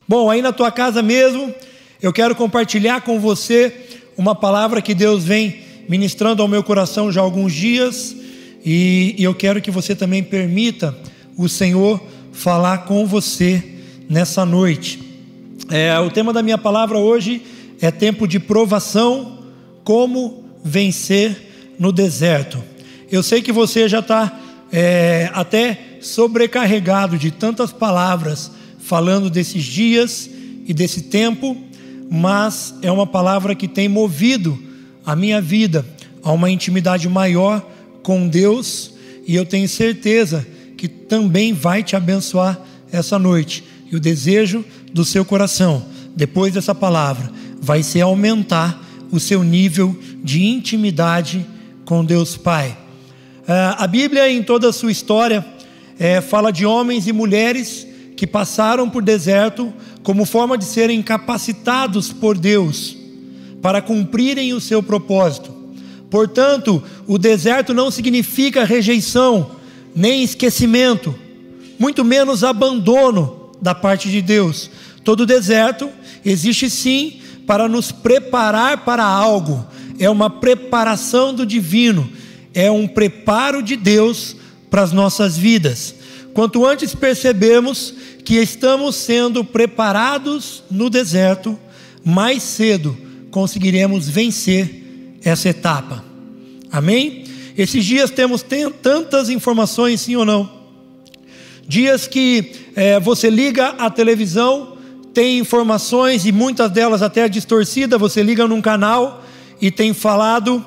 Bom, aí na tua casa mesmo, eu quero compartilhar com você uma palavra que Deus vem ministrando ao meu coração já há alguns dias, e eu quero que você também permita o Senhor falar com você nessa noite. O tema da minha palavra hoje é tempo de provação, como vencer no deserto. Eu sei que você já está até sobrecarregado de tantas palavras falando desses dias e desse tempo, mas é uma palavra que tem movido a minha vida a uma intimidade maior com Deus, e eu tenho certeza que também vai te abençoar essa noite. E o desejo do seu coração, depois dessa palavra, vai ser aumentar o seu nível de intimidade com Deus Pai. A Bíblia, em toda a sua história, fala de homens e mulheres que passaram por deserto como forma de serem capacitados por Deus para cumprirem o seu propósito. Portanto, o deserto não significa rejeição, nem esquecimento, muito menos abandono da parte de Deus. Todo deserto existe sim para nos preparar para algo. É uma preparação do divino, é um preparo de Deus para as nossas vidas. Quanto antes percebemos que estamos sendo preparados no deserto, mais cedo conseguiremos vencer essa etapa. Amém? Esses dias temos tantas informações, sim ou não? Dias que você liga a televisão, tem informações, e muitas delas até distorcidas. Você liga num canal e tem falado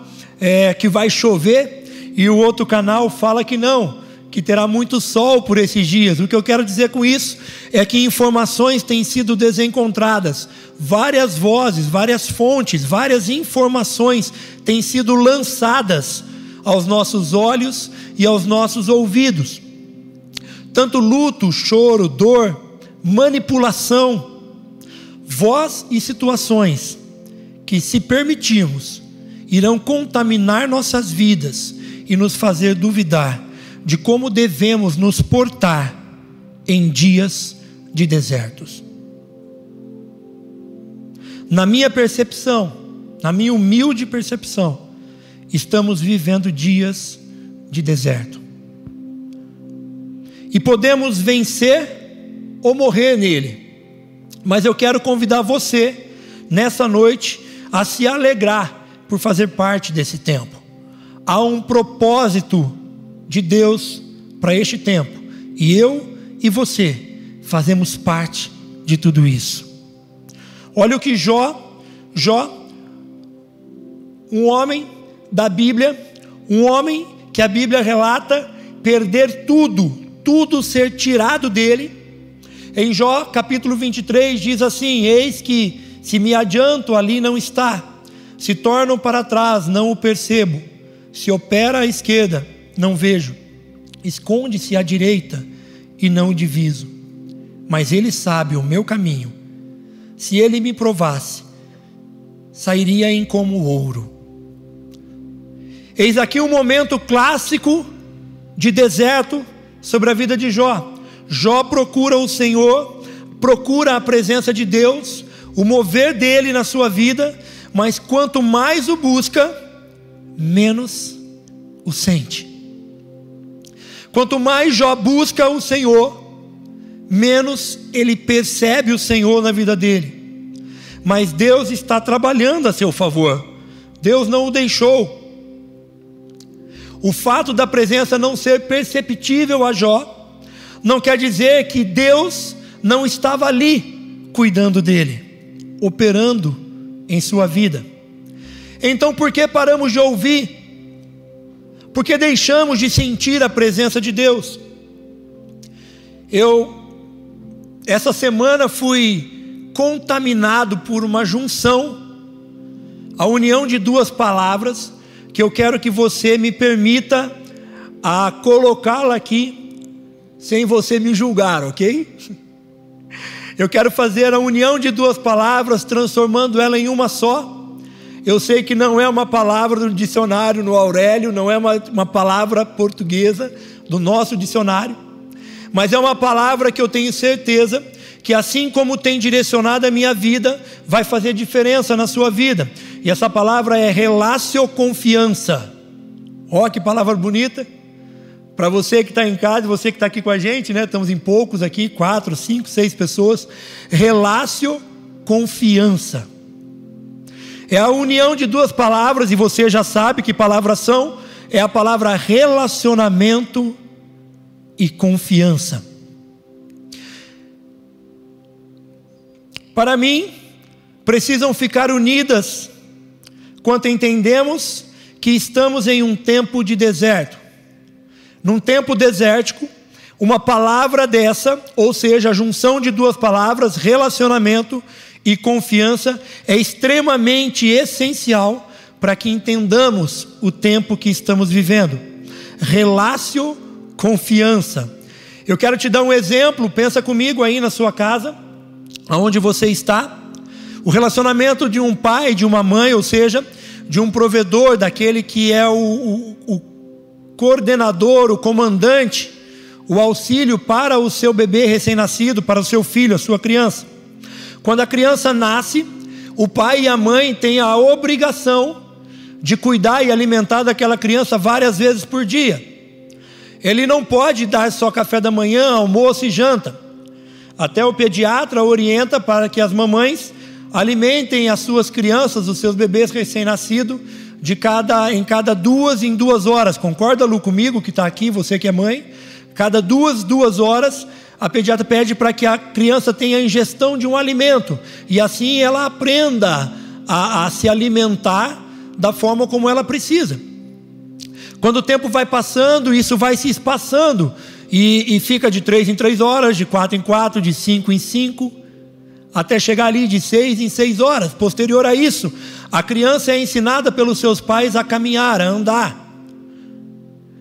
que vai chover, e o outro canal fala que não, que terá muito sol por esses dias. O que eu quero dizer com isso é que informações têm sido desencontradas. Várias vozes, várias fontes, várias informações têm sido lançadas aos nossos olhos e aos nossos ouvidos. Tanto luto, choro, dor, manipulação, voz e situações que, se permitirmos, irão contaminar nossas vidas e nos fazer duvidar de como devemos nos portar em dias de desertos. Na minha percepção, na minha humilde percepção, estamos vivendo dias de deserto. E podemos vencer ou morrer nele. Mas eu quero convidar você, nessa noite, a se alegrar por fazer parte desse tempo. Há um propósito de Deus para este tempo, e eu e você fazemos parte de tudo isso. Olha o que Jó, um homem da Bíblia, um homem que a Bíblia relata perder tudo ser tirado dele. Em Jó capítulo 23 diz assim: eis que se me adianto, ali não está, se torno para trás, não o percebo, se opera à esquerda, não vejo, esconde-se à direita e não o diviso. Mas ele sabe o meu caminho, se ele me provasse, sairia em como ouro. Eis aqui um momento clássico de deserto sobre a vida de Jó. Jó procura o Senhor, procura a presença de Deus, o mover dele na sua vida, mas quanto mais o busca, menos o sente. Quanto mais Jó busca o Senhor, menos ele percebe o Senhor na vida dele. Mas Deus está trabalhando a seu favor. Deus não o deixou. O fato da presença não ser perceptível a Jó não quer dizer que Deus não estava ali cuidando dele, operando em sua vida. Então, por que paramos de ouvir? Porque deixamos de sentir a presença de Deus. Essa semana fui contaminado por uma junção, a união de duas palavras, que eu quero que você me permita a colocá-la aqui, sem você me julgar, ok? Eu quero fazer a união de duas palavras, transformando ela em uma só. Eu sei que não é uma palavra do dicionário no Aurélio, não é uma palavra portuguesa do nosso dicionário, mas é uma palavra que eu tenho certeza que assim como tem direcionado a minha vida, vai fazer diferença na sua vida. E essa palavra é relacionconfiança. Ó, que palavra bonita. Para você que está em casa, você que está aqui com a gente, né? Estamos em poucos aqui, 4, 5, 6 pessoas. Relacionconfiança. É a união de duas palavras, e você já sabe que palavras são. É a palavra relacionamento e confiança. Para mim, precisam ficar unidas quando entendemos que estamos em um tempo de deserto. Num tempo desértico, uma palavra dessa, ou seja, a junção de duas palavras, relacionamento e confiança, é extremamente essencial para que entendamos o tempo que estamos vivendo. Confiança. Eu quero te dar um exemplo, pensa comigo aí na sua casa, aonde você está. O relacionamento de um pai, de uma mãe, ou seja, de um provedor, daquele que é o coordenador, o comandante, o auxílio para o seu bebê recém-nascido, para o seu filho, a sua criança. Quando a criança nasce, o pai e a mãe têm a obrigação de cuidar e alimentar daquela criança várias vezes por dia. Ele não pode dar só café da manhã, almoço e janta. Até o pediatra orienta para que as mamães alimentem as suas crianças, os seus bebês recém-nascidos, em cada 2 em 2 horas. Concorda, Lu, comigo que está aqui, você que é mãe? Cada 2 horas, a pediatra pede para que a criança tenha ingestão de um alimento, e assim ela aprenda a se alimentar da forma como ela precisa. Quando o tempo vai passando, isso vai se espaçando, e fica de 3 em 3 horas, de 4 em 4, de 5 em 5, até chegar ali de 6 em 6 horas. Posterior a isso, a criança é ensinada pelos seus pais a caminhar, a andar.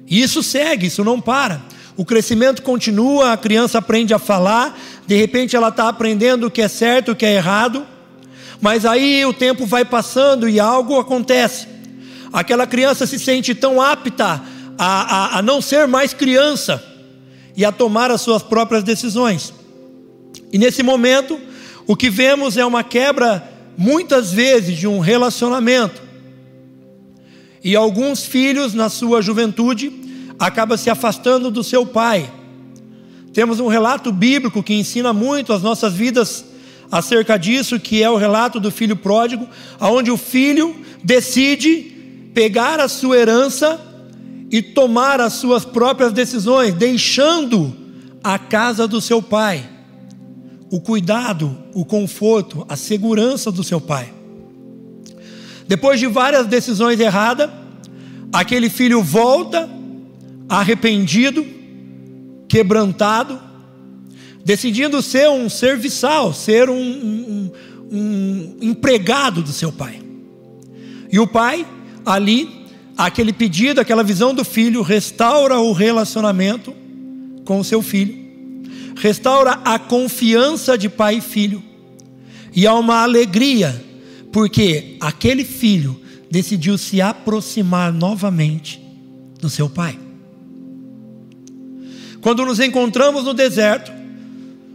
E isso segue, isso não para. O crescimento continua, a criança aprende a falar, de repente ela está aprendendo o que é certo, o que é errado, mas aí o tempo vai passando e algo acontece. Aquela criança se sente tão apta a não ser mais criança e a tomar as suas próprias decisões. E nesse momento, o que vemos é uma quebra, muitas vezes, de um relacionamento. E alguns filhos, na sua juventude, acabam se afastando do seu pai. Temos um relato bíblico que ensina muito as nossas vidas acerca disso, que é o relato do filho pródigo, onde o filho decide pegar a sua herança e tomar as suas próprias decisões, deixando a casa do seu pai, o cuidado, o conforto, a segurança do seu pai. Depois de várias decisões erradas, aquele filho volta arrependido, quebrantado, decidindo ser um serviçal, ser um empregado do seu pai. E o pai, ali, aquele pedido, aquela visão do filho, restaura o relacionamento com o seu filho, restaura a confiança de pai e filho, e há uma alegria, porque aquele filho decidiu se aproximar novamente do seu pai. Quando nos encontramos no deserto,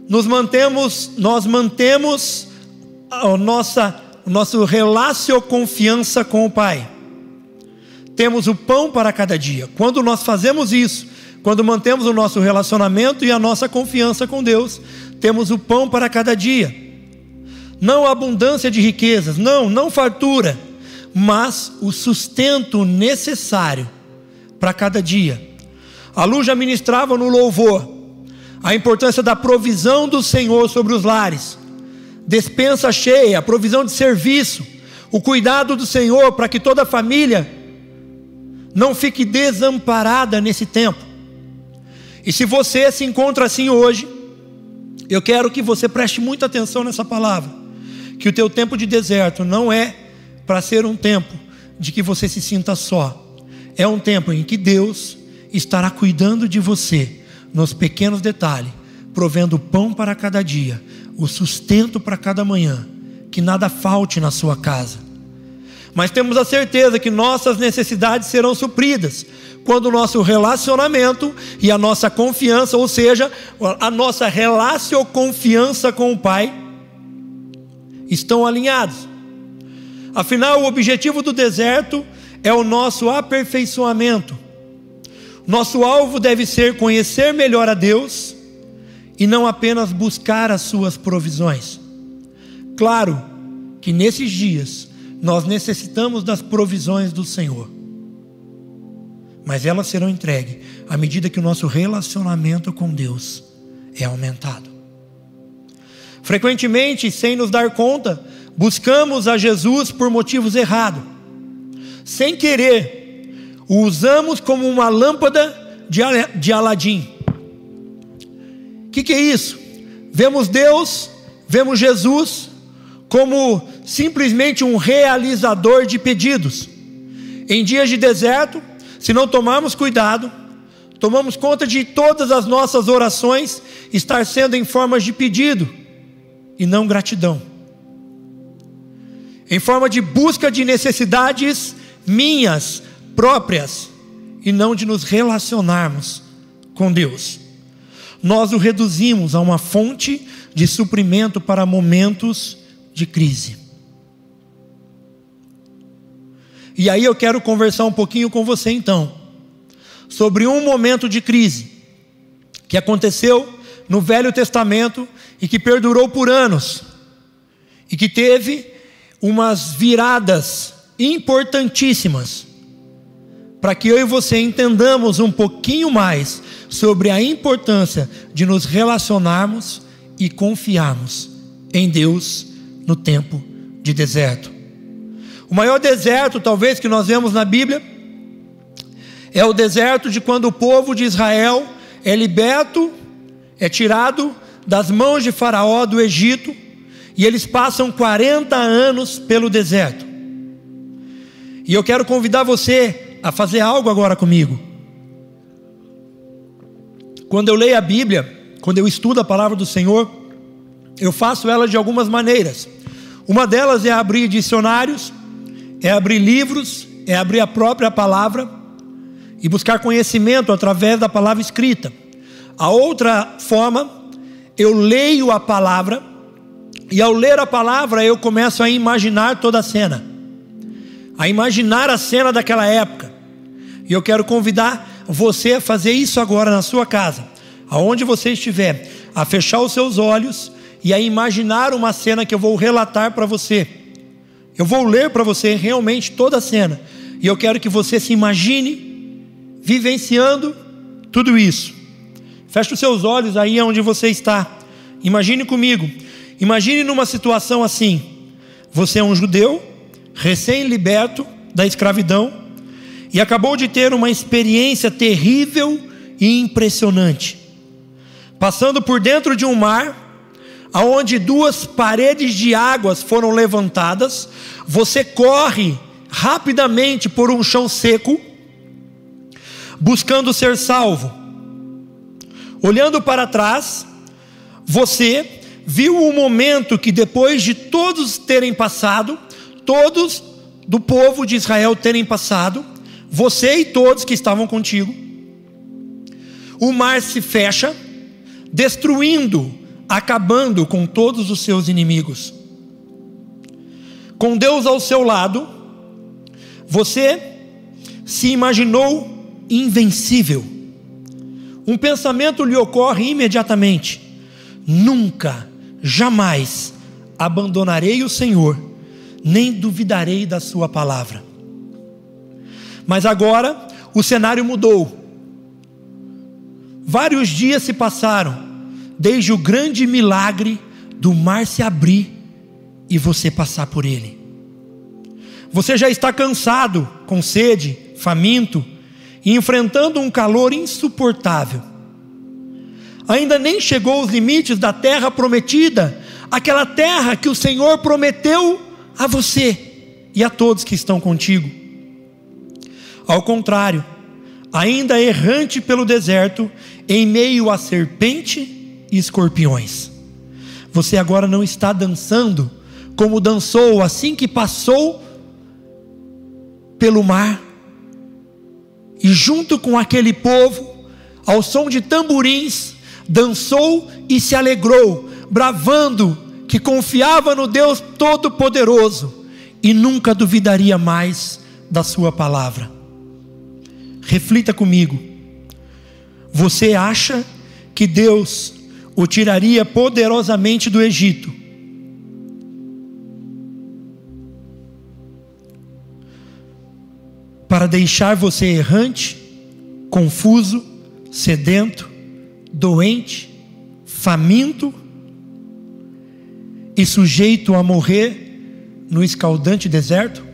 nós mantemos o nosso relacionconfiança com o pai. Temos o pão para cada dia. Quando nós fazemos isso, quando mantemos o nosso relacionamento e a nossa confiança com Deus, temos o pão para cada dia. Não abundância de riquezas, não fartura, mas o sustento necessário para cada dia. A Lu já ministrava no louvor a importância da provisão do Senhor sobre os lares, despensa cheia, a provisão de serviço, o cuidado do Senhor para que toda a família não fique desamparada nesse tempo. E se você se encontra assim hoje, eu quero que você preste muita atenção nessa palavra, que o teu tempo de deserto não é para ser um tempo de que você se sinta só, é um tempo em que Deus estará cuidando de você nos pequenos detalhes, provendo o pão para cada dia, o sustento para cada manhã, que nada falte na sua casa. Mas temos a certeza que nossas necessidades serão supridas quando o nosso relacionamento e a nossa confiança, ou seja, a nossa relacio-confiança com o Pai, estão alinhados. Afinal, o objetivo do deserto é o nosso aperfeiçoamento. Nosso alvo deve ser conhecer melhor a Deus e não apenas buscar as suas provisões. Claro que nesses dias nós necessitamos das provisões do Senhor, mas elas serão entregues à medida que o nosso relacionamento com Deus é aumentado. Frequentemente, sem nos dar conta, buscamos a Jesus por motivos errados. Sem querer, o usamos como uma lâmpada de Aladim. O que é isso? Vemos Deus, vemos Jesus como simplesmente um realizador de pedidos. Em dias de deserto, se não tomarmos cuidado, tomamos conta de todas as nossas orações estar sendo em formas de pedido e não gratidão, em forma de busca de necessidades minhas, próprias, e não de nos relacionarmos com Deus. Nós o reduzimos a uma fonte de suprimento para momentos de crise. E aí eu quero conversar um pouquinho com você então, sobre um momento de crise, que aconteceu no Velho Testamento e que perdurou por anos, e que teve umas viradas importantíssimas, para que eu e você entendamos um pouquinho mais sobre a importância de nos relacionarmos e confiarmos em Deus no tempo de deserto. O maior deserto, talvez, que nós vemos na Bíblia, é o deserto de quando o povo de Israel é liberto, é tirado das mãos de Faraó do Egito, e eles passam 40 anos pelo deserto. E eu quero convidar você a fazer algo agora comigo. Quando eu leio a Bíblia, quando eu estudo a palavra do Senhor, eu faço ela de algumas maneiras. Uma delas é abrir dicionários, é abrir livros, é abrir a própria palavra e buscar conhecimento através da palavra escrita. A outra forma, eu leio a palavra, e ao ler a palavra eu começo a imaginar toda a cena, a imaginar a cena daquela época. E eu quero convidar você a fazer isso agora na sua casa, aonde você estiver, a fechar os seus olhos e a imaginar uma cena que eu vou relatar para você. Eu vou ler para você realmente toda a cena, e eu quero que você se imagine vivenciando tudo isso. Feche os seus olhos aí onde você está. Imagine comigo. Imagine numa situação assim: você é um judeu recém-liberto da escravidão e acabou de ter uma experiência terrível e impressionante, passando por dentro de um mar aonde 2 paredes de águas foram levantadas. Você corre rapidamente por um chão seco, buscando ser salvo. Olhando para trás, você viu o momento que, depois de todos terem passado, todos do povo de Israel terem passado, você e todos que estavam contigo, o mar se fecha, destruindo, acabando com todos os seus inimigos. Com Deus ao seu lado, você se imaginou invencível. Um pensamento lhe ocorre imediatamente: nunca, jamais abandonarei o Senhor, nem duvidarei da sua palavra. Mas agora o cenário mudou. Vários dias se passaram desde o grande milagre do mar se abrir e você passar por ele. Você já está cansado, com sede, faminto e enfrentando um calor insuportável. Ainda nem chegou aos limites da terra prometida, aquela terra que o Senhor prometeu a você e a todos que estão contigo. Ao contrário, ainda errante pelo deserto, em meio a serpente e escorpiões. Você agora não está dançando como dançou assim que passou pelo mar, e junto com aquele povo, ao som de tamborins, dançou e se alegrou, bravando que confiava no Deus Todo-Poderoso e nunca duvidaria mais da sua palavra. Reflita comigo. Você acha que Deus o tiraria poderosamente do Egito para deixar você errante, confuso, sedento, doente, faminto e sujeito a morrer no escaldante deserto?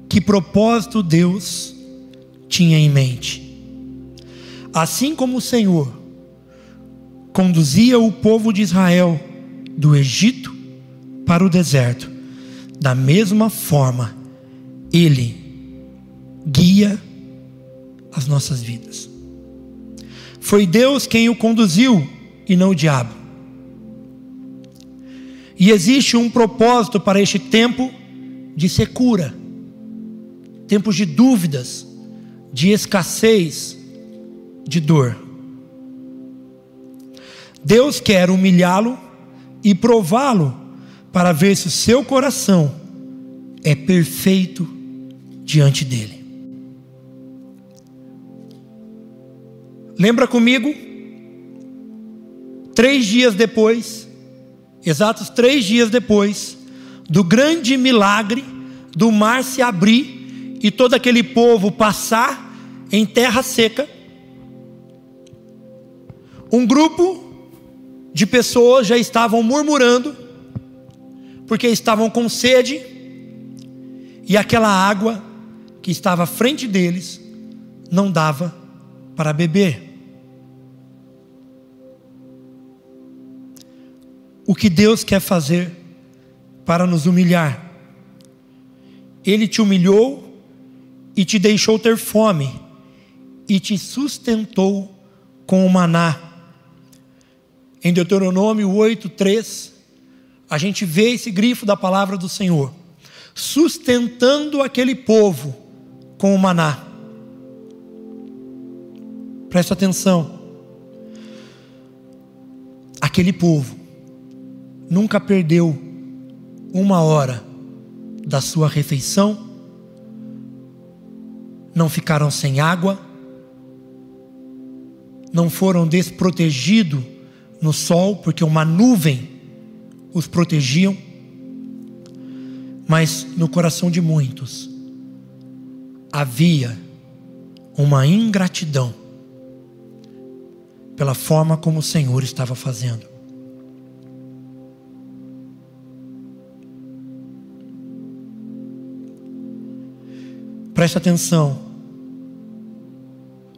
Que propósito Deus tinha em mente? Assim como o Senhor conduzia o povo de Israel do Egito para o deserto, da mesma forma Ele guia as nossas vidas. Foi Deus quem o conduziu e não o diabo. E existe um propósito para este tempo de secura, tempos de dúvidas, de escassez, de dor. Deus quer humilhá-lo e prová-lo para ver se o seu coração é perfeito diante dele. Lembra comigo? 3 dias depois, exatos 3 dias depois do grande milagre do mar se abrir e todo aquele povo passar em terra seca, um grupo de pessoas já estavam murmurando porque estavam com sede e aquela água que estava à frente deles não dava para beber. O que Deus quer fazer para nos humilhar? Ele te humilhou e te deixou ter fome e te sustentou com o maná. Em Deuteronômio 8:3, a gente vê esse grifo da palavra do Senhor, sustentando aquele povo com o maná. Presta atenção. Aquele povo nunca perdeu 1 hora da sua refeição, não ficaram sem água, não foram desprotegidos no sol, porque uma nuvem os protegiam. Mas no coração de muitos havia uma ingratidão pela forma como o Senhor estava fazendo. Presta atenção,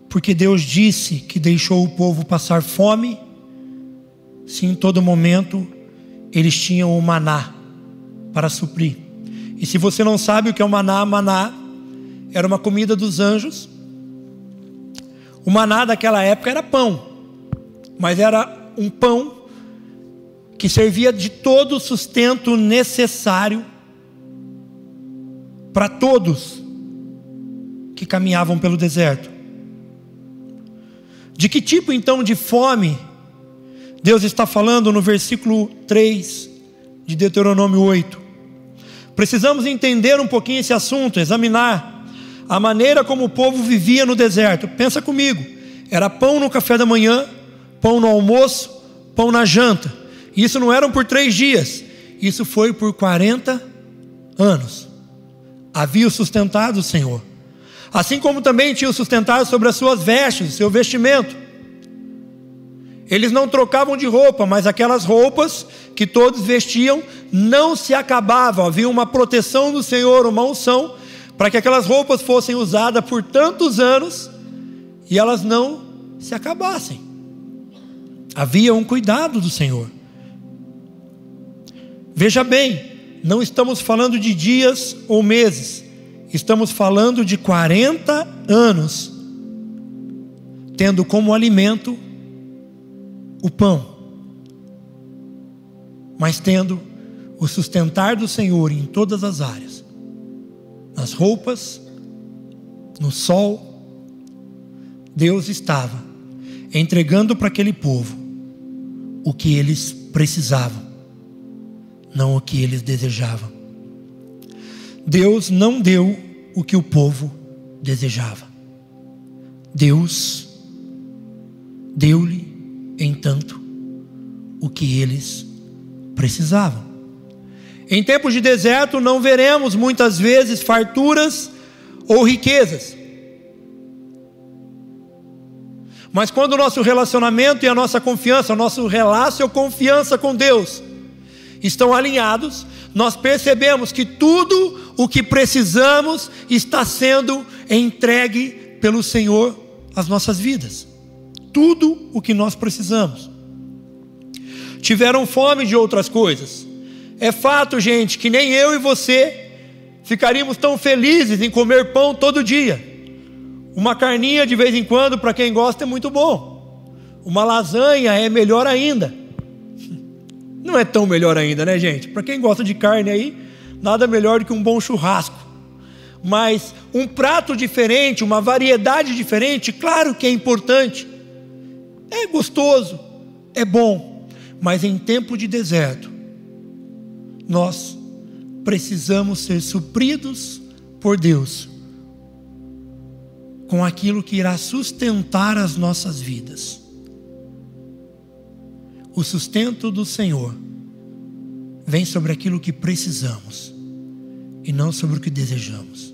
porque Deus disse que deixou o povo passar fome, se em todo momento eles tinham o maná para suprir. E se você não sabe o que é o maná, maná era uma comida dos anjos. O maná daquela época era pão, mas era um pão que servia de todo o sustento necessário para todos que caminhavam pelo deserto. De que tipo então de fome Deus está falando no versículo 3 de Deuteronômio 8? Precisamos entender um pouquinho esse assunto, examinar a maneira como o povo vivia no deserto. Pensa comigo, era pão no café da manhã, pão no almoço, pão na janta. Isso não eram por 3 dias, isso foi por 40 anos. Havia o sustentado o Senhor, assim como também tinha o sustentado sobre as suas vestes, o seu vestimento. Eles não trocavam de roupa, mas aquelas roupas que todos vestiam não se acabavam. Havia uma proteção do Senhor, uma unção, para que aquelas roupas fossem usadas por tantos anos e elas não se acabassem. Havia um cuidado do Senhor. Veja bem, não estamos falando de dias ou meses, estamos falando de 40 anos, tendo como alimento o pão, mas tendo o sustentar do Senhor em todas as áreas, nas roupas, no sol. Deus estava entregando para aquele povo o que eles precisavam, não o que eles desejavam. Deus não deu o que o povo desejava. Deus deu-lhe, entanto, o que eles precisavam. Em tempos de deserto não veremos muitas vezes farturas ou riquezas. Mas quando o nosso relacionamento e a nossa confiança, o nosso relaço ou confiança com Deus estão alinhados, nós percebemos que tudo o que precisamos está sendo entregue pelo Senhor às nossas vidas. Tudo o que nós precisamos. Tiveram fome de outras coisas. É fato, gente, que nem eu e você ficaríamos tão felizes em comer pão todo dia. Uma carninha de vez em quando, para quem gosta, é muito bom. Uma lasanha é melhor ainda. Não é tão melhor ainda, né, gente? Para quem gosta de carne aí, nada melhor do que um bom churrasco. Mas um prato diferente, uma variedade diferente, claro que é importante. É gostoso, é bom. Mas em tempo de deserto, nós precisamos ser supridos por Deus com aquilo que irá sustentar as nossas vidas. O sustento do Senhor vem sobre aquilo que precisamos e não sobre o que desejamos.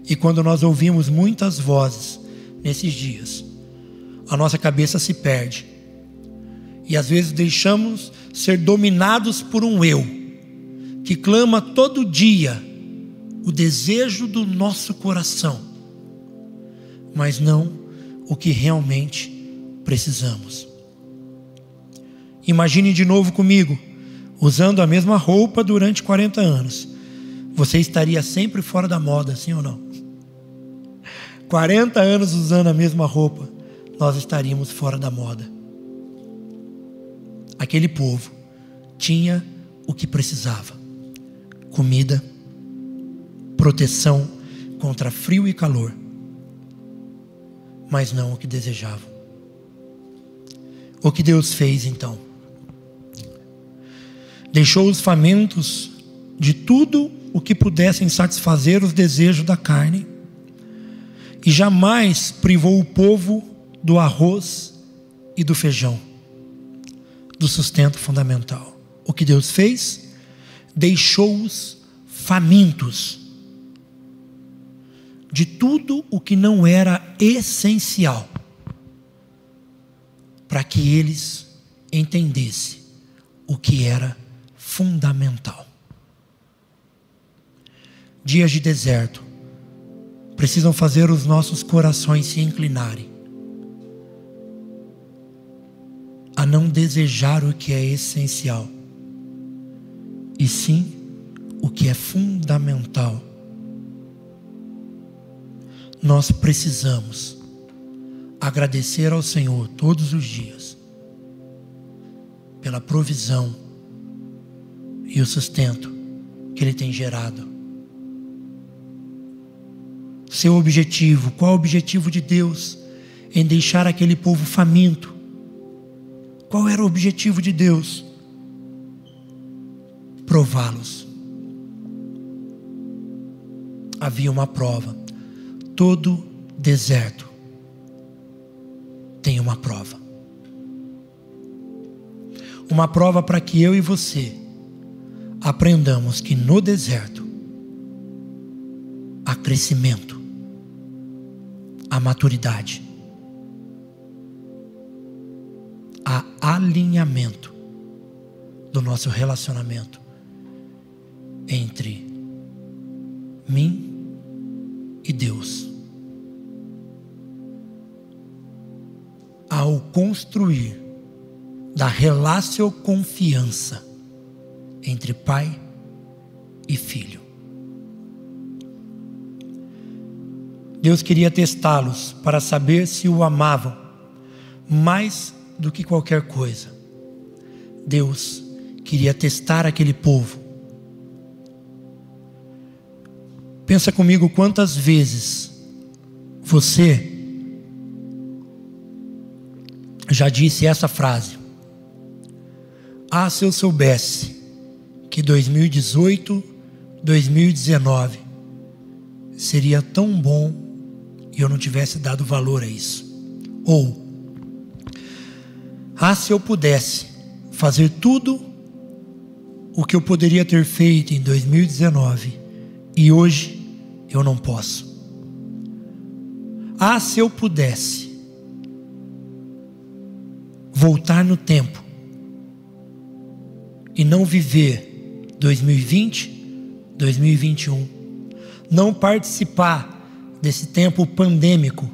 E quando nós ouvimos muitas vozes nesses dias, a nossa cabeça se perde e às vezes deixamos ser dominados por um eu que clama todo dia o desejo do nosso coração, mas não o que realmente precisamos. Imagine de novo comigo, usando a mesma roupa durante 40 anos. Você estaria sempre fora da moda, sim ou não? 40 anos usando a mesma roupa, nós estaríamos fora da moda. Aquele povo tinha o que precisava: comida, proteção contra frio e calor, mas não o que desejavam. O que Deus fez então? Deixou os famintos de tudo o que pudessem satisfazer os desejos da carne e jamais privou o povo do arroz e do feijão, do sustento fundamental. O que Deus fez? Deixou-os famintos de tudo o que não era essencial, para que eles entendessem o que era fundamental. Dias de deserto precisam fazer os nossos corações se inclinarem a não desejar o que é essencial, e sim o que é fundamental. Nós precisamos agradecer ao Senhor todos os dias pela provisão e o sustento que Ele tem gerado. Seu objetivo, qual é o objetivo de Deus em deixar aquele povo faminto? Qual era o objetivo de Deus? Prová-los. Havia uma prova. Todo deserto tem uma prova. Uma prova para que eu e você aprendamos que no deserto há crescimento, há maturidade, há alinhamento do nosso relacionamento entre mim e Deus. Ao construir da relação confiança entre pai e filho. Deus queria testá-los para saber se o amavam mais do que qualquer coisa. Deus queria testar aquele povo Pensa comigo quantas vezes você já disse essa frase: ah, se eu soubesse que 2018, 2019 seria tão bom e eu não tivesse dado valor a isso. Ou, ah, se eu pudesse fazer tudo o que eu poderia ter feito em 2019 e hoje eu não posso. Ah, se eu pudesse voltar no tempo e não viver 2020, 2021, não participar desse tempo pandêmico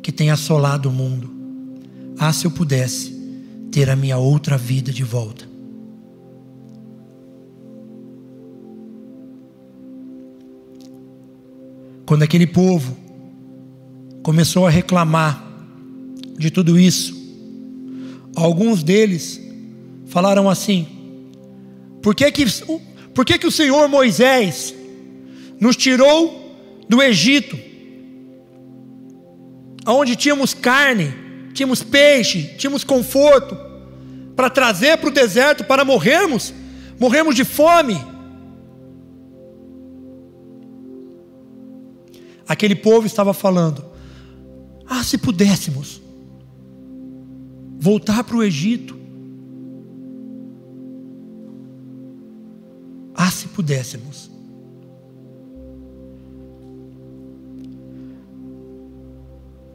que tem assolado o mundo. Ah, se eu pudesse ter a minha outra vida de volta. Quando aquele povo começou a reclamar de tudo isso, alguns deles falaram assim: por que o Senhor Moisés nos tirou do Egito, onde tínhamos carne, tínhamos peixe, tínhamos conforto, para trazer para o deserto para morrermos de fome? Aquele povo estava falando: ah, se pudéssemos voltar para o Egito. Ah, se pudéssemos.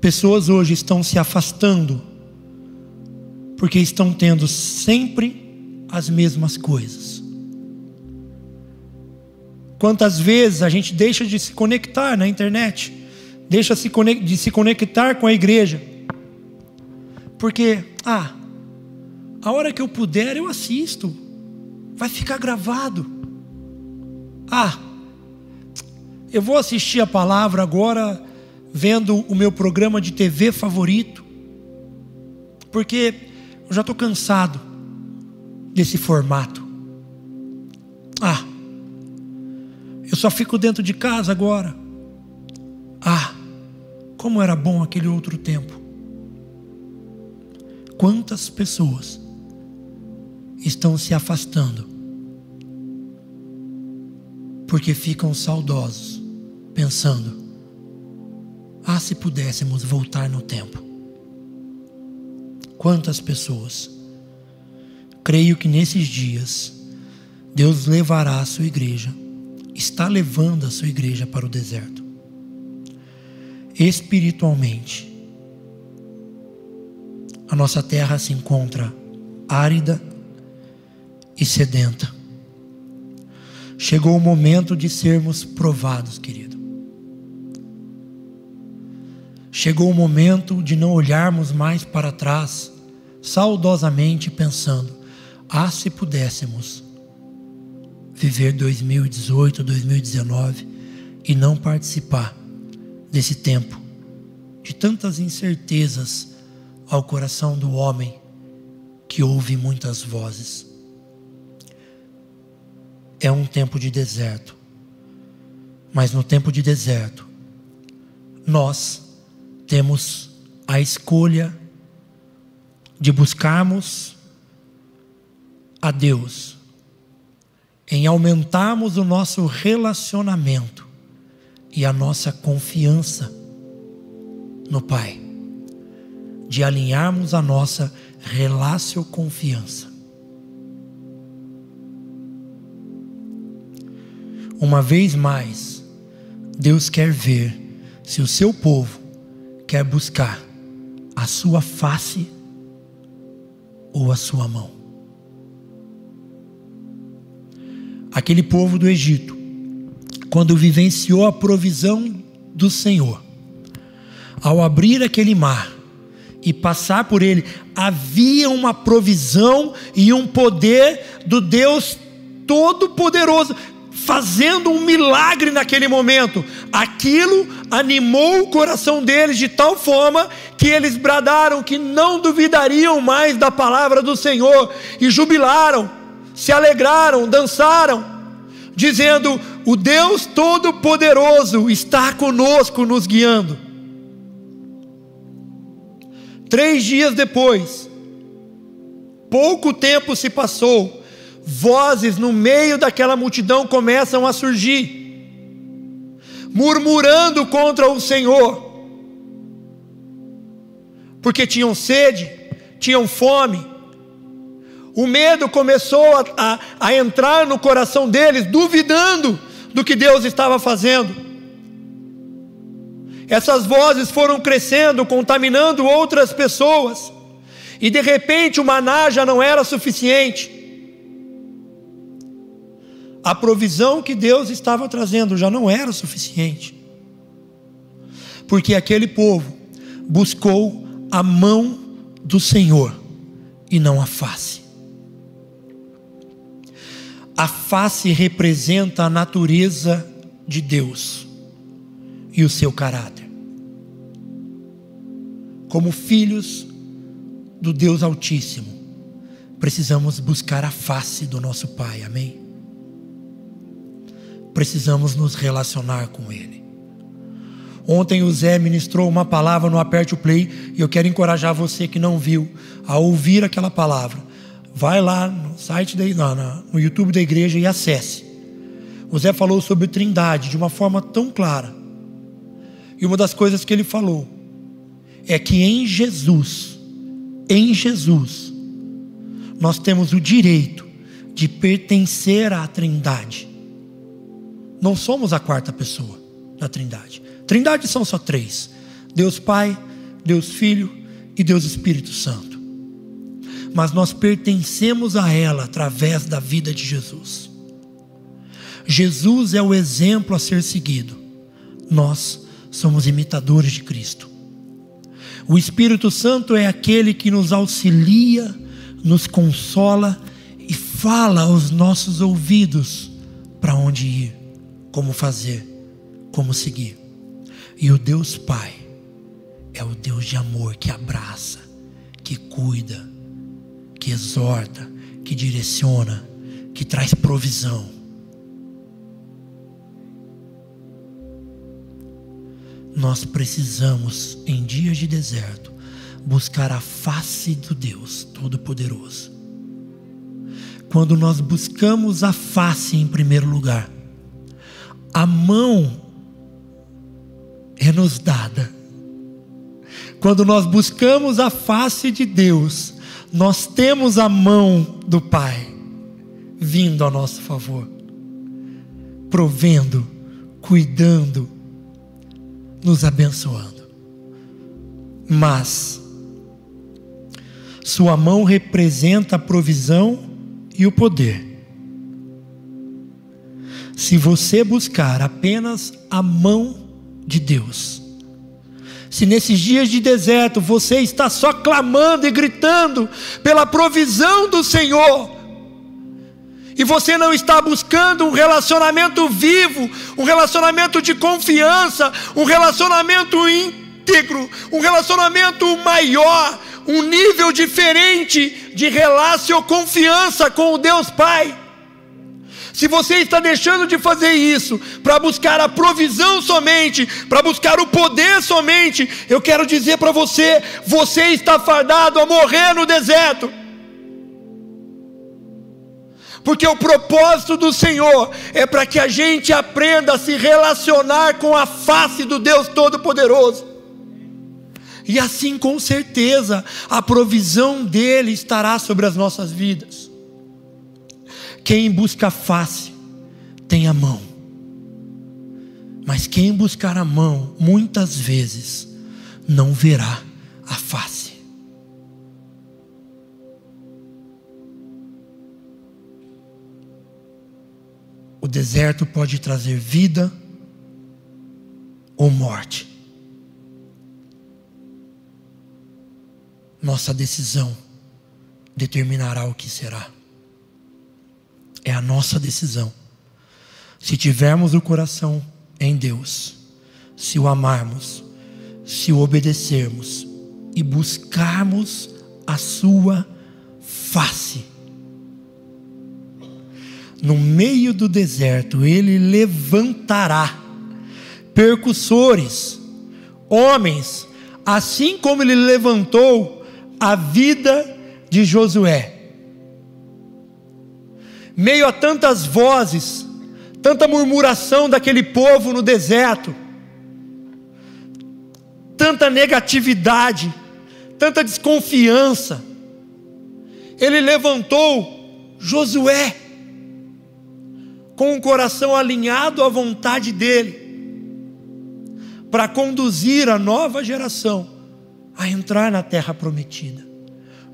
Pessoas hoje estão se afastando porque estão tendo sempre as mesmas coisas. Quantas vezes a gente deixa de se conectar na internet, deixa de se conectar com a igreja, porque, a hora que eu puder eu assisto, vai ficar gravado. Eu vou assistir a palavra agora, vendo o meu programa de TV favorito, porque eu já estou cansado desse formato. Eu só fico dentro de casa agora. Como era bom aquele outro tempo. Quantas pessoas estão se afastando porque ficam saudosos, pensando: se pudéssemos voltar no tempo. Quantas pessoas? Creio que nesses dias Deus levará a sua igreja, está levando a sua igreja para o deserto. Espiritualmente, a nossa terra se encontra árida e sedenta. Chegou o momento de sermos provados, querido. Chegou o momento de não olharmos mais para trás, saudosamente pensando: se pudéssemos viver 2018, 2019 e não participar desse tempo de tantas incertezas ao coração do homem que ouve muitas vozes. É um tempo de deserto, mas no tempo de deserto nós temos a escolha de buscarmos a Deus, em aumentarmos o nosso relacionamento e a nossa confiança no Pai, de alinharmos a nossa relacionconfiança. Uma vez mais, Deus quer ver se o seu povo quer buscar a sua face ou a sua mão. Aquele povo do Egito, quando vivenciou a provisão do Senhor, ao abrir aquele mar e passar por ele, havia uma provisão e um poder do Deus Todo-Poderoso, fazendo um milagre naquele momento. Aquilo animou o coração deles de tal forma que eles bradaram que não duvidariam mais da palavra do Senhor, e jubilaram, se alegraram, dançaram, dizendo: o Deus Todo-Poderoso está conosco, nos guiando. 3 dias depois, pouco tempo se passou, vozes no meio daquela multidão começam a surgir, murmurando contra o Senhor, porque tinham sede, tinham fome. O medo começou a entrar no coração deles, duvidando do que Deus estava fazendo. Essas vozes foram crescendo, contaminando outras pessoas, e de repente o maná já não era suficiente. A provisão que Deus estava trazendo já não era suficiente, porque aquele povo buscou a mão do Senhor e não a face. A face representa a natureza de Deus e o seu caráter. Como filhos do Deus Altíssimo, precisamos buscar a face do nosso Pai, amém? Precisamos nos relacionar com Ele. Ontem o Zé ministrou uma palavra no Aperte o Play, e eu quero encorajar você que não viu a ouvir aquela palavra. Vai lá no site no YouTube da igreja e acesse. O Zé falou sobre Trindade de uma forma tão clara. E uma das coisas que ele falou é que em Jesus, nós temos o direito de pertencer à Trindade. Não somos a 4ª pessoa da Trindade. Trindade são só 3: Deus Pai, Deus Filho e Deus Espírito Santo. Mas nós pertencemos a ela através da vida de Jesus. Jesus é o exemplo a ser seguido. Nós somos imitadores de Cristo. O Espírito Santo é aquele que nos auxilia, nos consola e fala aos nossos ouvidos para onde ir, como fazer, como seguir. E o Deus Pai é o Deus de amor que abraça, que cuida, que exorta, que direciona, que traz provisão. Nós precisamos, em dias de deserto, buscar a face do Deus Todo-Poderoso. Quando nós buscamos a face em primeiro lugar, a mão é nos dada. Quando nós buscamos a face de Deus, nós temos a mão do Pai vindo a nosso favor, provendo, cuidando, nos abençoando. Mas sua mão representa a provisão e o poder. Se você buscar apenas a mão de Deus, se nesses dias de deserto você está só clamando e gritando pela provisão do Senhor, e você não está buscando um relacionamento vivo, um relacionamento de confiança, um relacionamento íntegro, um relacionamento maior, um nível diferente de confiança com o Deus Pai, se você está deixando de fazer isso para buscar a provisão somente, para buscar o poder somente, eu quero dizer para você, você está fardado a morrer no deserto. Porque o propósito do Senhor é para que a gente aprenda a se relacionar com a face do Deus Todo-Poderoso. E assim, com certeza, a provisão dele estará sobre as nossas vidas. Quem busca a face tem a mão, mas quem buscar a mão muitas vezes não verá a face. O deserto pode trazer vida ou morte. Nossa decisão determinará o que será. É a nossa decisão. Se tivermos o coração em Deus, se o amarmos, se o obedecermos e buscarmos a sua face, no meio do deserto, Ele levantará percussores, homens, assim como Ele levantou a vida de Josué. Meio a tantas vozes, tanta murmuração daquele povo no deserto, tanta negatividade, tanta desconfiança, Ele levantou Josué com o coração alinhado à vontade dEle, para conduzir a nova geração a entrar na terra prometida.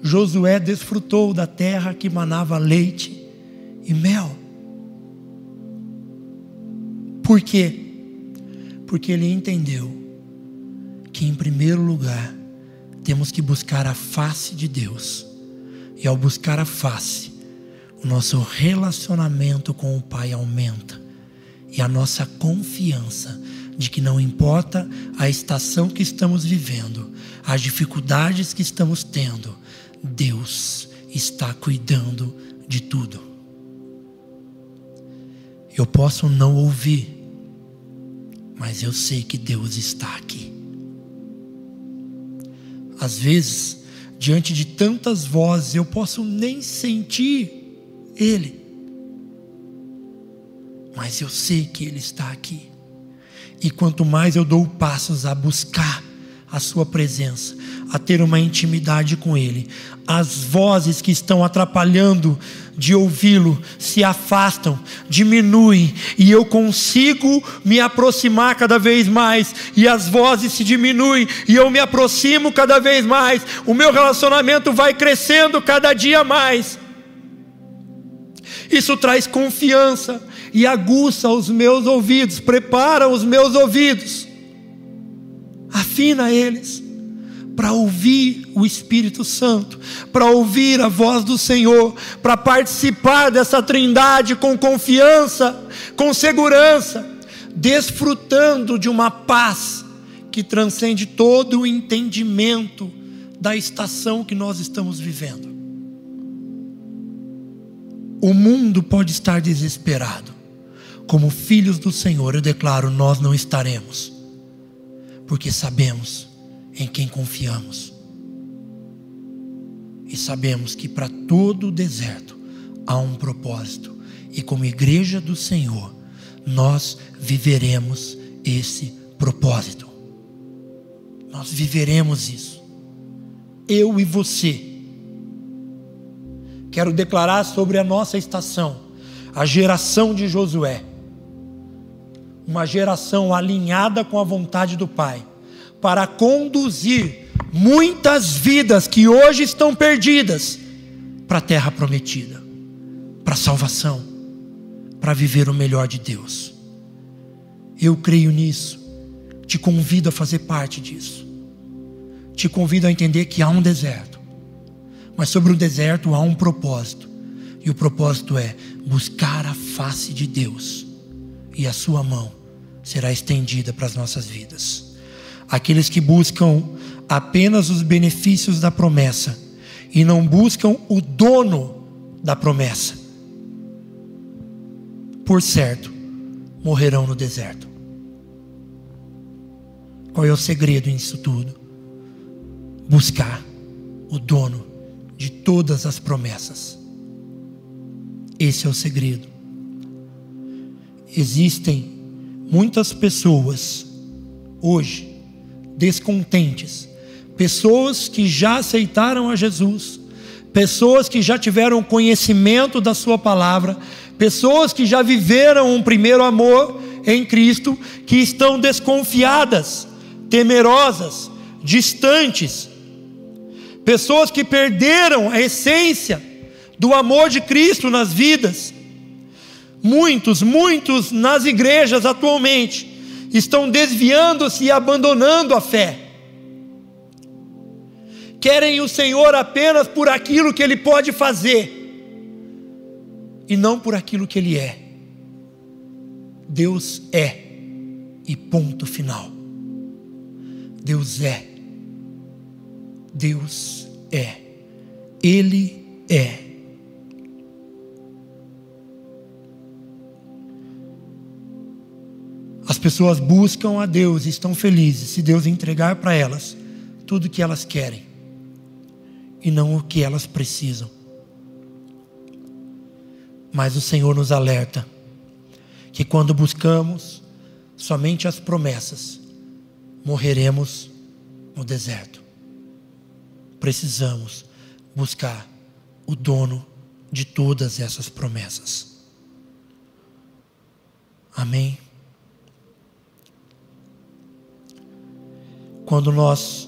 Josué desfrutou da terra que manava leite e mel. Por quê? Porque ele entendeu que, em primeiro lugar, temos que buscar a face de Deus. E ao buscar a face, o nosso relacionamento com o Pai aumenta. E a nossa confiança de que não importa a estação que estamos vivendo, as dificuldades que estamos tendo, Deus está cuidando de tudo. Eu posso não ouvir, mas eu sei que Deus está aqui. Às vezes, diante de tantas vozes, eu posso nem sentir Ele, mas eu sei que Ele está aqui. E quanto mais eu dou passos a buscar a sua presença, a ter uma intimidade com Ele, as vozes que estão atrapalhando de ouvi-lo se afastam, diminuem, e eu consigo me aproximar cada vez mais, e as vozes se diminuem, e eu me aproximo cada vez mais, o meu relacionamento vai crescendo cada dia mais. Isso traz confiança e aguça os meus ouvidos, prepara os meus ouvidos, afina eles para ouvir o Espírito Santo, para ouvir a voz do Senhor, para participar dessa trindade com confiança, com segurança, desfrutando de uma paz que transcende todo o entendimento da estação que nós estamos vivendo. O mundo pode estar desesperado. Como filhos do Senhor, eu declaro, nós não estaremos, porque sabemos em quem confiamos, e sabemos que para todo o deserto há um propósito, e como igreja do Senhor, nós viveremos esse propósito. Nós viveremos isso, eu e você. Quero declarar sobre a nossa estação, a geração de Josué, uma geração alinhada com a vontade do Pai, para conduzir muitas vidas que hoje estão perdidas para a terra prometida, para a salvação, para viver o melhor de Deus. Eu creio nisso, te convido a fazer parte disso, te convido a entender que há um deserto, mas sobre o deserto há um propósito, e o propósito é buscar a face de Deus, e a sua mão será estendida para as nossas vidas. Aqueles que buscam apenas os benefícios da promessa e não buscam o dono da promessa, por certo, morrerão no deserto. Qual é o segredo nisso tudo? Buscar o dono de todas as promessas. Esse é o segredo. Existem muitas pessoas hoje descontentes, pessoas que já aceitaram a Jesus, pessoas que já tiveram conhecimento da sua palavra, pessoas que já viveram um primeiro amor em Cristo, que estão desconfiadas, temerosas, distantes, pessoas que perderam a essência do amor de Cristo nas vidas. Muitos nas igrejas atualmente estão desviando-se e abandonando a fé. Querem o Senhor apenas por aquilo que Ele pode fazer, e não por aquilo que Ele é. Deus é, e ponto final. Deus é. Deus é. Ele é. pessoas buscam a Deus e estão felizes se Deus entregar para elas tudo o que elas querem e não o que elas precisam. Mas o Senhor nos alerta que quando buscamos somente as promessas, morreremos no deserto. Precisamos buscar o dono de todas essas promessas. Amém? Quando nós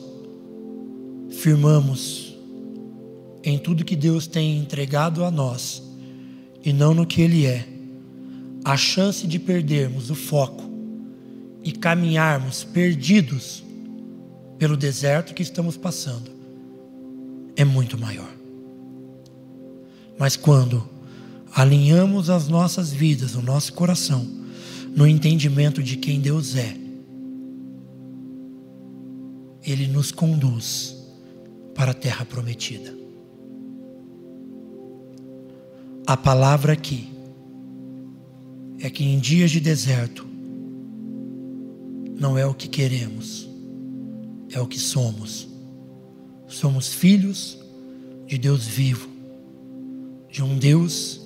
firmamos em tudo que Deus tem entregado a nós e não no que Ele é, a chance de perdermos o foco e caminharmos perdidos pelo deserto que estamos passando é muito maior. Mas quando alinhamos as nossas vidas, o nosso coração, no entendimento de quem Deus é, Ele nos conduz para a terra prometida. A palavra aqui é que em dias de deserto não é o que queremos, é o que somos. Somos filhos de Deus vivo, de um Deus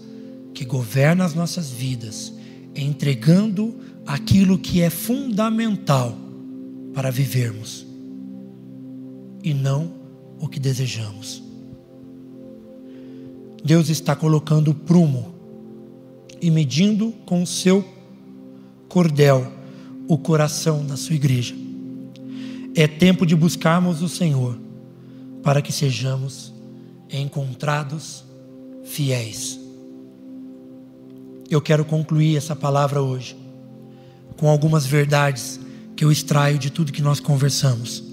que governa as nossas vidas, entregando aquilo que é fundamental para vivermos e não o que desejamos. Deus está colocando o prumo e medindo com o seu cordel o coração da sua igreja. É tempo de buscarmos o Senhor para que sejamos encontrados fiéis. Eu quero concluir essa palavra hoje com algumas verdades que eu extraio de tudo que nós conversamos.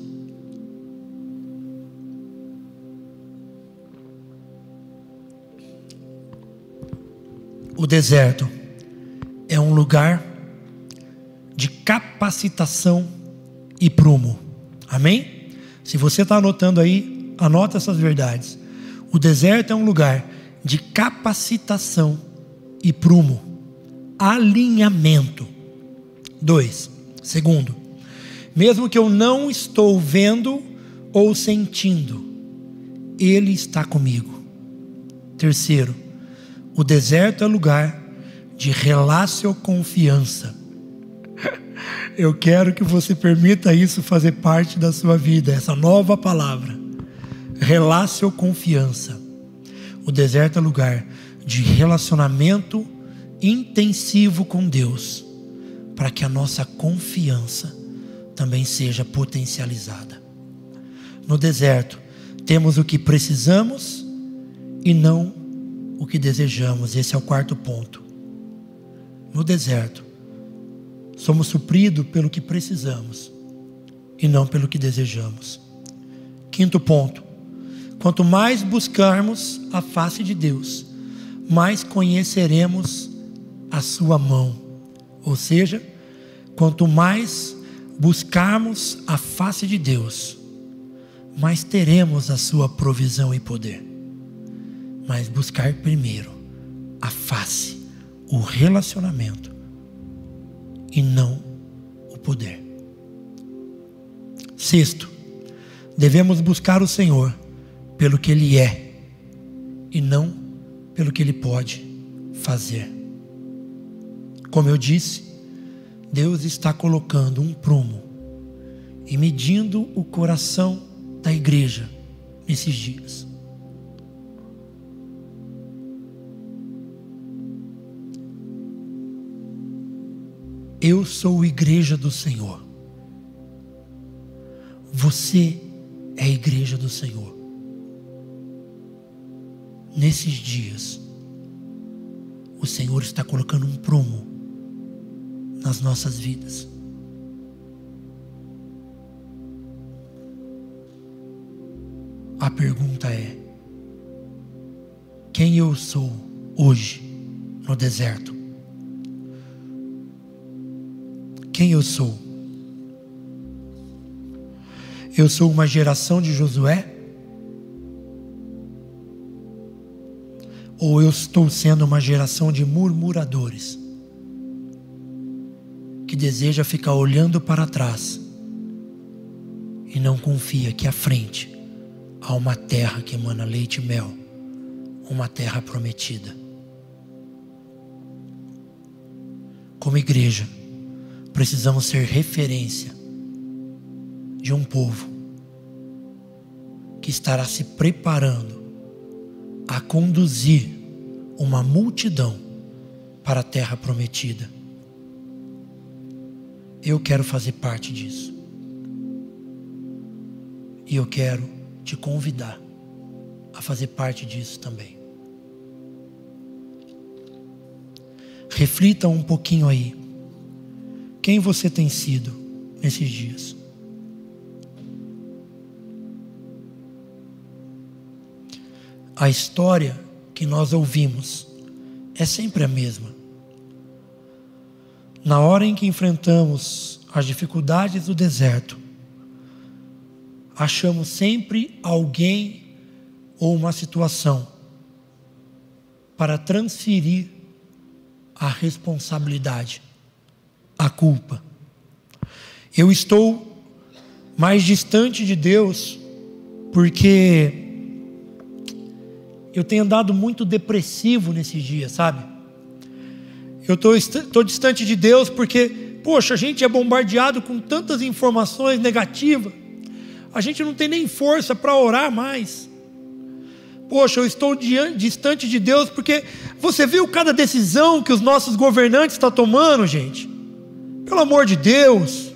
O deserto é um lugar de capacitação e prumo. Amém? Se você está anotando aí, anota essas verdades. O deserto é um lugar de capacitação e prumo. Alinhamento. 2. Segundo, mesmo que eu não estou vendo ou sentindo, Ele está comigo. Terceiro, o deserto é lugar de confiança. Eu quero que você permita isso fazer parte da sua vida, essa nova palavra. Confiança. O deserto é lugar de relacionamento intensivo com Deus, para que a nossa confiança também seja potencializada. No deserto, temos o que precisamos e não o que desejamos. Esse é o quarto ponto. No deserto, somos supridos pelo que precisamos e não pelo que desejamos. Quinto ponto: quanto mais buscarmos a face de Deus, mais conheceremos a sua mão. Ou seja, quanto mais buscarmos a face de Deus, mais teremos a sua provisão e poder. Mas buscar primeiro a face, o relacionamento, e não o poder. Sexto, devemos buscar o Senhor pelo que Ele é e não pelo que Ele pode fazer. Como eu disse, Deus está colocando um prumo e medindo o coração da igreja nesses dias. Eu sou a igreja do Senhor. Você é a igreja do Senhor. Nesses dias, o Senhor está colocando um prumo nas nossas vidas. A pergunta é: quem eu sou hoje no deserto? Quem eu sou? Eu sou uma geração de Josué? Ou eu estou sendo uma geração de murmuradores que deseja ficar olhando para trás e não confia que à frente há uma terra que emana leite e mel, uma terra prometida. Como igreja, precisamos ser referência de um povo que estará se preparando a conduzir uma multidão para a terra prometida. Eu quero fazer parte disso. E eu quero te convidar a fazer parte disso também. Reflita um pouquinho aí. Quem você tem sido nesses dias? A história que nós ouvimos é sempre a mesma. Na hora em que enfrentamos as dificuldades do deserto, achamos sempre alguém ou uma situação para transferir a responsabilidade, a culpa. Eu estou mais distante de Deus porque eu tenho andado muito depressivo nesses dias, sabe? Eu estou distante de Deus porque, poxa, a gente é bombardeado com tantas informações negativas. A gente não tem nem força para orar mais. Poxa, eu estou distante de Deus porque você viu cada decisão que os nossos governantes estão tomando, gente? Pelo amor de Deus.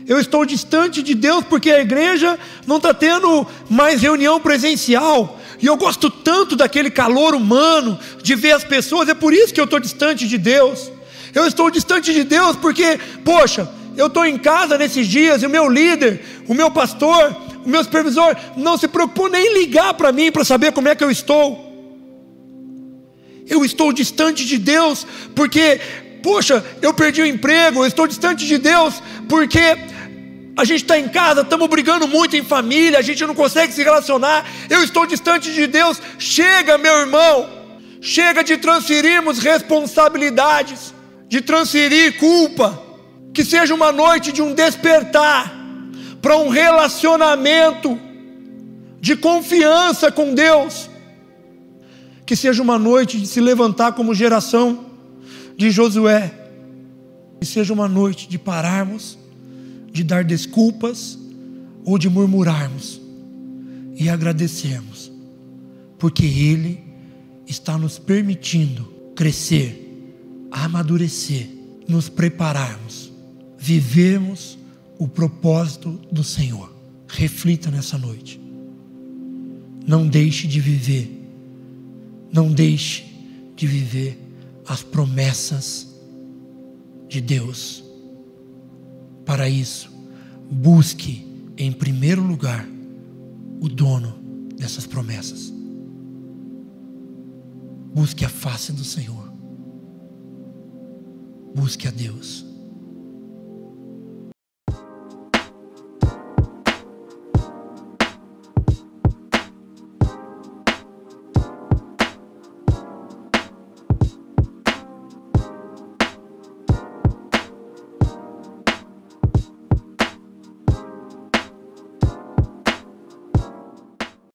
Eu estou distante de Deus porque a igreja não está tendo mais reunião presencial. E eu gosto tanto daquele calor humano, de ver as pessoas. É por isso que eu estou distante de Deus. Eu estou distante de Deus porque, poxa, eu estou em casa nesses dias e o meu líder, o meu pastor, o meu supervisor não se preocupou nem em ligar para mim para saber como é que eu estou. Eu estou distante de Deus porque, poxa, eu perdi o emprego. Eu estou distante de Deus porque a gente está em casa, estamos brigando muito em família, a gente não consegue se relacionar. Eu estou distante de Deus. Chega, meu irmão, chega de transferirmos responsabilidades, de transferir culpa. Que seja uma noite de um despertar para um relacionamento de confiança com Deus. Que seja uma noite de se levantar como geração de Josué. Que seja uma noite de pararmos, de dar desculpas ou de murmurarmos e agradecermos, porque Ele está nos permitindo crescer, amadurecer, nos prepararmos, vivermos o propósito do Senhor. Reflita nessa noite. Não deixe de viver. Não deixe de viver as promessas de Deus. Para isso, busque em primeiro lugar o dono dessas promessas. Busque a face do Senhor. Busque a Deus.